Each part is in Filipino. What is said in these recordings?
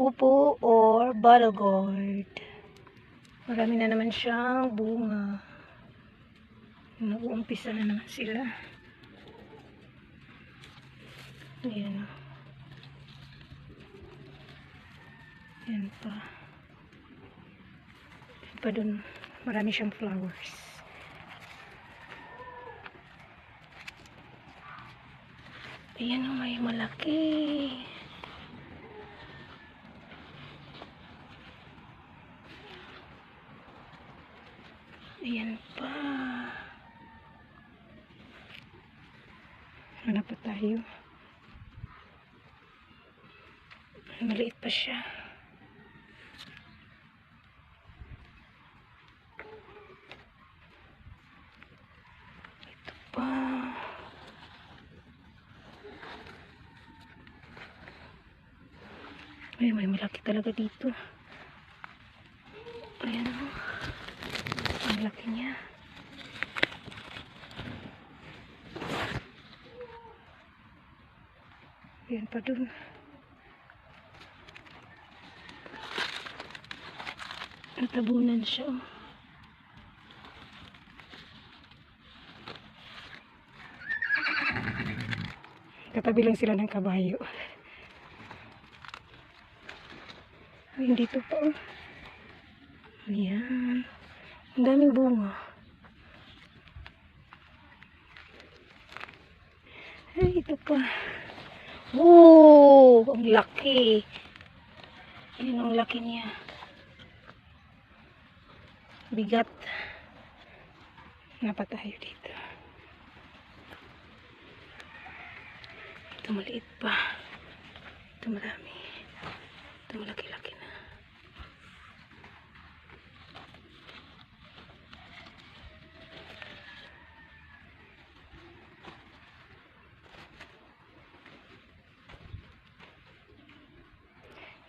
upo or bottle gourd. Marami na naman siyang bunga. Nag-uumpisa na naman sila. Ayan. Ayan pa. Ayan pa dun. Marami siyang flowers. Ayan o, may malaki. Ayan pa. Hanap pa tayo. Maliit pa siya. Ito pa. Ay, may malaki talaga dito. Ayan o. Ang laki niya. Ayan pa dun. Natabunan siya o. Katabi lang sila ng kabayo. Ayun, dito pa o. Ayan. Ang daming bunga. Ay, ito pa. Oh, ang laki. Ayun, ang laki niya. Bigat. Napa tayo dito. Ito maliit pa. Ito marami. Ito malaki-laki na.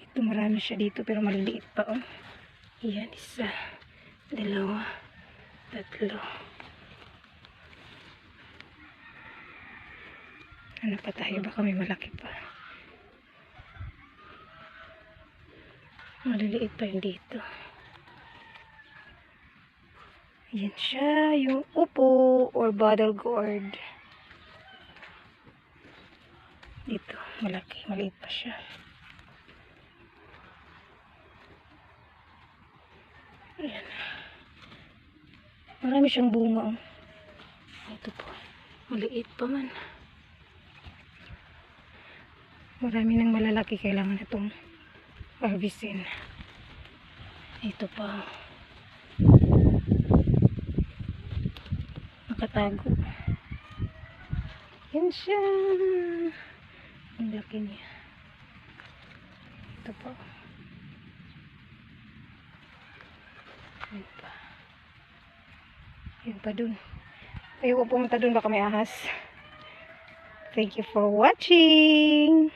Ito marami siya dito pero maliliit pa oh. Ayan, isa, dalawa, tatlo. Ano pa tayo? Baka may malaki pa. Maliliit pa yun dito. Ayan siya, yung upo or bottle gourd. Dito, malaki, maliit pa siya. Ayan. Marami siyang bunga. Ito po, maliit pa man. Marami ng malalaki kailangan itong harvestin. Ito pa. Nakatago. Yan siya. Ang laki niya. Ito pa. Yan pa. Yan pa dun. Ayoko pumunta dun, baka may ahas. Thank you for watching.